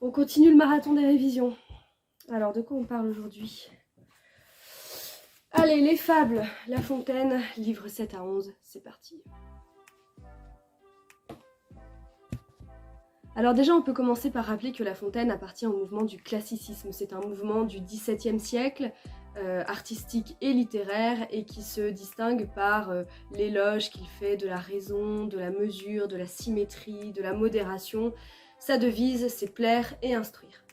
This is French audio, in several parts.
On continue le marathon des révisions. Alors de quoi on parle aujourd'hui? Allez, les fables, La Fontaine, livres 7 à 11, c'est parti. Alors déjà, on peut commencer par rappeler que La Fontaine appartient au mouvement du classicisme. C'est un mouvement du XVIIe siècle, artistique et littéraire, et qui se distingue par l'éloge qu'il fait de la raison, de la mesure, de la symétrie, de la modération. Sa devise, c'est plaire et instruire.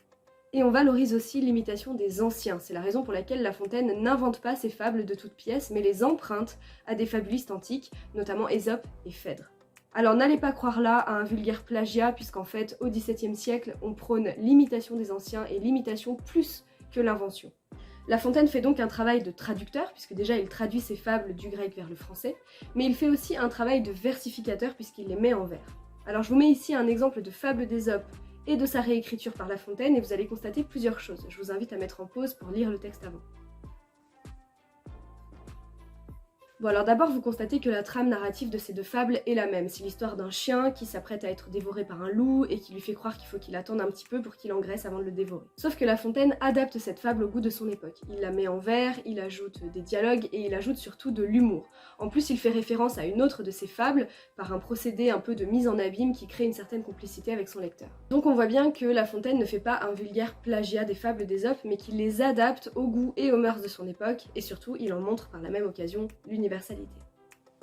Et on valorise aussi l'imitation des anciens. C'est la raison pour laquelle La Fontaine n'invente pas ses fables de toutes pièces, mais les emprunte à des fabulistes antiques, notamment Ésope et Phèdre. Alors n'allez pas croire là à un vulgaire plagiat, puisqu'en fait, au XVIIe siècle, on prône l'imitation des anciens et l'imitation plus que l'invention. La Fontaine fait donc un travail de traducteur, puisque déjà il traduit ses fables du grec vers le français, mais il fait aussi un travail de versificateur, puisqu'il les met en vers. Alors je vous mets ici un exemple de fable d'Ésope et de sa réécriture par La Fontaine, et vous allez constater plusieurs choses. Je vous invite à mettre en pause pour lire le texte avant. Bon alors d'abord vous constatez que la trame narrative de ces deux fables est la même. C'est l'histoire d'un chien qui s'apprête à être dévoré par un loup et qui lui fait croire qu'il faut qu'il attende un petit peu pour qu'il engraisse avant de le dévorer. Sauf que La Fontaine adapte cette fable au goût de son époque. Il la met en vers, il ajoute des dialogues et il ajoute surtout de l'humour. En plus il fait référence à une autre de ses fables par un procédé un peu de mise en abîme qui crée une certaine complicité avec son lecteur. Donc on voit bien que La Fontaine ne fait pas un vulgaire plagiat des fables d'Ésope, mais qu'il les adapte au goût et aux mœurs de son époque, et surtout il en montre par la même occasion l'universalité.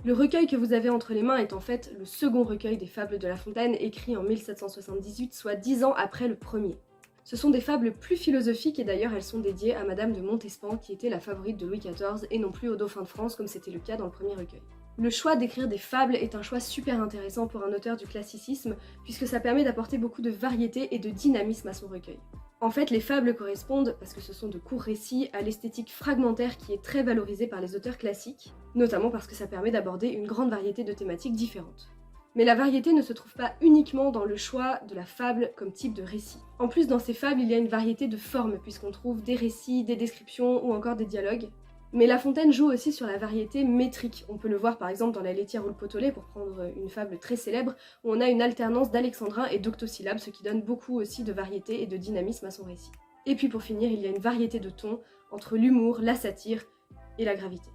Le recueil que vous avez entre les mains est en fait le second recueil des fables de La Fontaine, écrit en 1778, soit 10 ans après le premier. Ce sont des fables plus philosophiques et d'ailleurs elles sont dédiées à Madame de Montespan qui était la favorite de Louis XIV et non plus au dauphin de France comme c'était le cas dans le premier recueil. Le choix d'écrire des fables est un choix super intéressant pour un auteur du classicisme puisque ça permet d'apporter beaucoup de variété et de dynamisme à son recueil. En fait, les fables correspondent, parce que ce sont de courts récits, à l'esthétique fragmentaire qui est très valorisée par les auteurs classiques, notamment parce que ça permet d'aborder une grande variété de thématiques différentes. Mais la variété ne se trouve pas uniquement dans le choix de la fable comme type de récit. En plus, dans ces fables, il y a une variété de formes, puisqu'on trouve des récits, des descriptions ou encore des dialogues. Mais La Fontaine joue aussi sur la variété métrique. On peut le voir par exemple dans La laitière ou le pot au lait, pour prendre une fable très célèbre, où on a une alternance d'alexandrins et d'octosyllabes, ce qui donne beaucoup aussi de variété et de dynamisme à son récit. Et puis pour finir, il y a une variété de tons entre l'humour, la satire et la gravité.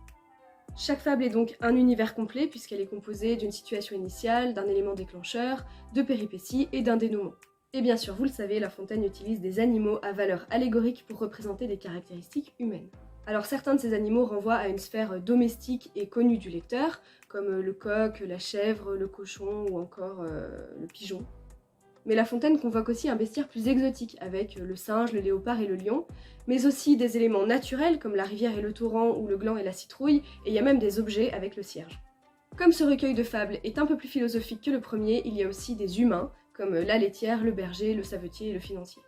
Chaque fable est donc un univers complet puisqu'elle est composée d'une situation initiale, d'un élément déclencheur, de péripéties et d'un dénouement. Et bien sûr, vous le savez, La Fontaine utilise des animaux à valeur allégorique pour représenter des caractéristiques humaines. Alors certains de ces animaux renvoient à une sphère domestique et connue du lecteur, comme le coq, la chèvre, le cochon ou encore le pigeon. Mais La Fontaine convoque aussi un bestiaire plus exotique, avec le singe, le léopard et le lion, mais aussi des éléments naturels comme la rivière et le torrent ou le gland et la citrouille, et il y a même des objets avec le cierge. Comme ce recueil de fables est un peu plus philosophique que le premier, il y a aussi des humains, comme la laitière, le berger, le savetier et le financier.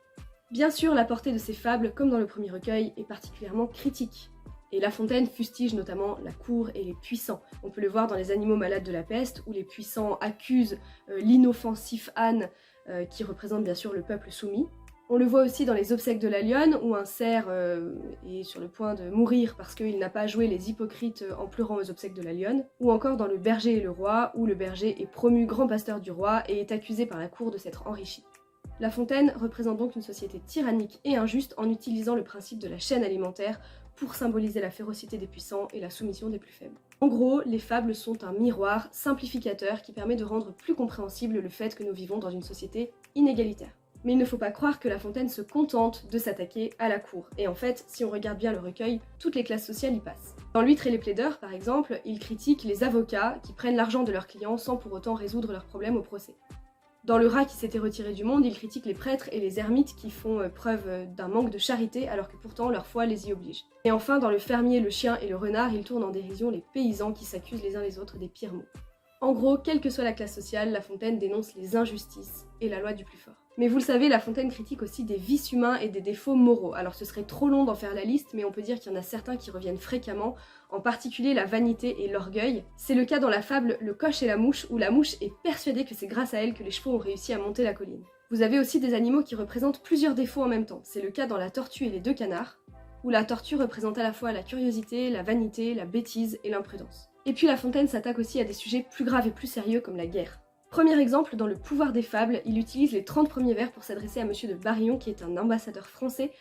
Bien sûr, la portée de ces fables, comme dans le premier recueil, est particulièrement critique. Et La Fontaine fustige notamment la cour et les puissants. On peut le voir dans Les animaux malades de la peste, où les puissants accusent l'inoffensif âne, qui représente bien sûr le peuple soumis. On le voit aussi dans Les obsèques de la lionne, où un cerf est sur le point de mourir parce qu'il n'a pas joué les hypocrites en pleurant aux obsèques de la lionne. Ou encore dans Le berger et le roi, où le berger est promu grand pasteur du roi et est accusé par la cour de s'être enrichi. La Fontaine représente donc une société tyrannique et injuste en utilisant le principe de la chaîne alimentaire pour symboliser la férocité des puissants et la soumission des plus faibles. En gros, les fables sont un miroir simplificateur qui permet de rendre plus compréhensible le fait que nous vivons dans une société inégalitaire. Mais il ne faut pas croire que La Fontaine se contente de s'attaquer à la cour. Et en fait, si on regarde bien le recueil, toutes les classes sociales y passent. Dans L'huître et les plaideurs, par exemple, il critique les avocats qui prennent l'argent de leurs clients sans pour autant résoudre leurs problèmes au procès. Dans Le rat qui s'était retiré du monde, il critique les prêtres et les ermites qui font preuve d'un manque de charité alors que pourtant leur foi les y oblige. Et enfin, dans Le fermier, le chien et le renard, il tourne en dérision les paysans qui s'accusent les uns les autres des pires maux. En gros, quelle que soit la classe sociale, La Fontaine dénonce les injustices et la loi du plus fort. Mais vous le savez, La Fontaine critique aussi des vices humains et des défauts moraux. Alors ce serait trop long d'en faire la liste, mais on peut dire qu'il y en a certains qui reviennent fréquemment, en particulier la vanité et l'orgueil. C'est le cas dans la fable Le coche et la mouche, où la mouche est persuadée que c'est grâce à elle que les chevaux ont réussi à monter la colline. Vous avez aussi des animaux qui représentent plusieurs défauts en même temps. C'est le cas dans La tortue et les deux canards, où la tortue représente à la fois la curiosité, la vanité, la bêtise et l'imprudence. Et puis La Fontaine s'attaque aussi à des sujets plus graves et plus sérieux comme la guerre. Premier exemple, dans Le pouvoir des fables, il utilise les 30 premiers vers pour s'adresser à Monsieur de Barillon, qui est un ambassadeur français,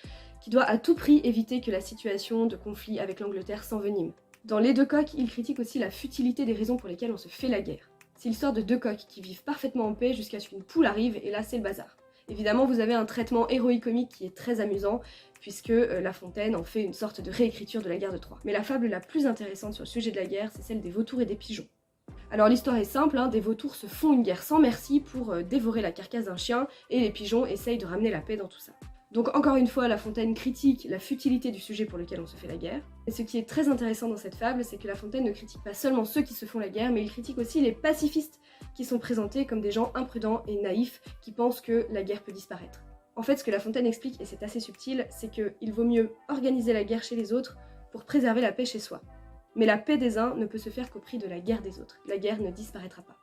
qui doit à tout prix éviter que la situation de conflit avec l'Angleterre s'envenime. Dans Les Deux Coqs, il critique aussi la futilité des raisons pour lesquelles on se fait la guerre. C'est l'histoire de deux coqs qui vivent parfaitement en paix jusqu'à ce qu'une poule arrive, et là c'est le bazar. Évidemment, vous avez un traitement héroïque-comique qui est très amusant, puisque La Fontaine en fait une sorte de réécriture de la guerre de Troie. Mais la fable la plus intéressante sur le sujet de la guerre, c'est celle des vautours et des pigeons. Alors l'histoire est simple, des vautours se font une guerre sans merci pour dévorer la carcasse d'un chien, et les pigeons essayent de ramener la paix dans tout ça. Donc encore une fois, La Fontaine critique la futilité du sujet pour lequel on se fait la guerre. Et ce qui est très intéressant dans cette fable, c'est que La Fontaine ne critique pas seulement ceux qui se font la guerre, mais il critique aussi les pacifistes qui sont présentés comme des gens imprudents et naïfs qui pensent que la guerre peut disparaître. En fait, ce que La Fontaine explique, et c'est assez subtil, c'est qu'il vaut mieux organiser la guerre chez les autres pour préserver la paix chez soi. Mais la paix des uns ne peut se faire qu'au prix de la guerre des autres. La guerre ne disparaîtra pas.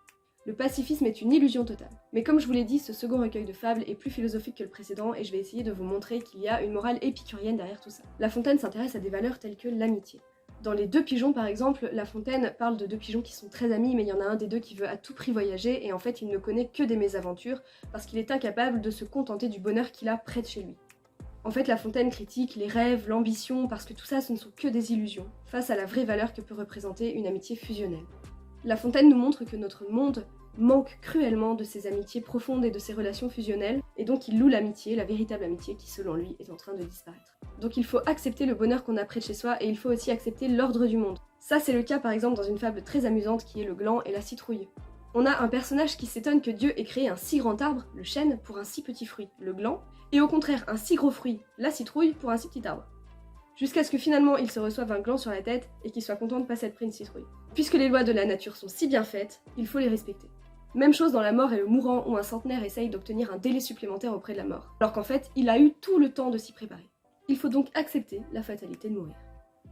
Le pacifisme est une illusion totale. Mais comme je vous l'ai dit, ce second recueil de fables est plus philosophique que le précédent et je vais essayer de vous montrer qu'il y a une morale épicurienne derrière tout ça. La Fontaine s'intéresse à des valeurs telles que l'amitié. Dans Les Deux Pigeons par exemple, La Fontaine parle de deux pigeons qui sont très amis, mais il y en a un des deux qui veut à tout prix voyager et en fait il ne connaît que des mésaventures parce qu'il est incapable de se contenter du bonheur qu'il a près de chez lui. En fait, La Fontaine critique les rêves, l'ambition, parce que tout ça ce ne sont que des illusions, face à la vraie valeur que peut représenter une amitié fusionnelle. La Fontaine nous montre que notre monde manque cruellement de ces amitiés profondes et de ces relations fusionnelles, et donc il loue l'amitié, la véritable amitié qui selon lui est en train de disparaître. Donc il faut accepter le bonheur qu'on a près de chez soi, et il faut aussi accepter l'ordre du monde. Ça c'est le cas par exemple dans une fable très amusante qui est Le Gland et la citrouille. On a un personnage qui s'étonne que Dieu ait créé un si grand arbre, le chêne, pour un si petit fruit, le gland, et au contraire un si gros fruit, la citrouille, pour un si petit arbre. Jusqu'à ce que finalement il se reçoive un gland sur la tête et qu'il soit content de passer être pris une citrouille. Puisque les lois de la nature sont si bien faites, il faut les respecter. Même chose dans La Mort et le Mourant où un centenaire essaye d'obtenir un délai supplémentaire auprès de la mort, alors qu'en fait il a eu tout le temps de s'y préparer. Il faut donc accepter la fatalité de mourir.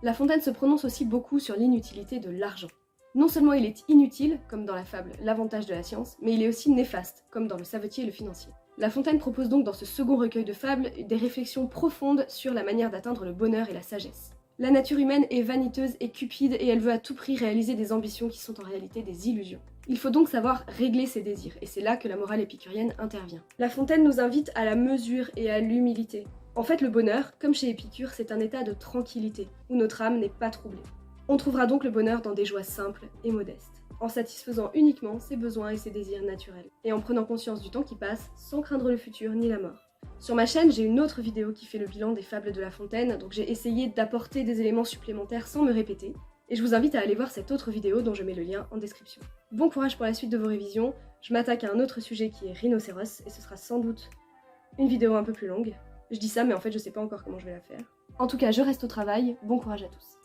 La Fontaine se prononce aussi beaucoup sur l'inutilité de l'argent. Non seulement il est inutile, comme dans la fable L'avantage de la science, mais il est aussi néfaste, comme dans Le Savetier et le Financier. La Fontaine propose donc dans ce second recueil de fables des réflexions profondes sur la manière d'atteindre le bonheur et la sagesse. La nature humaine est vaniteuse et cupide et elle veut à tout prix réaliser des ambitions qui sont en réalité des illusions. Il faut donc savoir régler ses désirs, et c'est là que la morale épicurienne intervient. La Fontaine nous invite à la mesure et à l'humilité. En fait, le bonheur, comme chez Épicure, c'est un état de tranquillité, où notre âme n'est pas troublée. On trouvera donc le bonheur dans des joies simples et modestes, en satisfaisant uniquement ses besoins et ses désirs naturels, et en prenant conscience du temps qui passe sans craindre le futur ni la mort. Sur ma chaîne, j'ai une autre vidéo qui fait le bilan des fables de La Fontaine, donc j'ai essayé d'apporter des éléments supplémentaires sans me répéter, et je vous invite à aller voir cette autre vidéo dont je mets le lien en description. Bon courage pour la suite de vos révisions, je m'attaque à un autre sujet qui est rhinocéros, et ce sera sans doute une vidéo un peu plus longue. Je dis ça, mais en fait je sais pas encore comment je vais la faire. En tout cas, je reste au travail, bon courage à tous.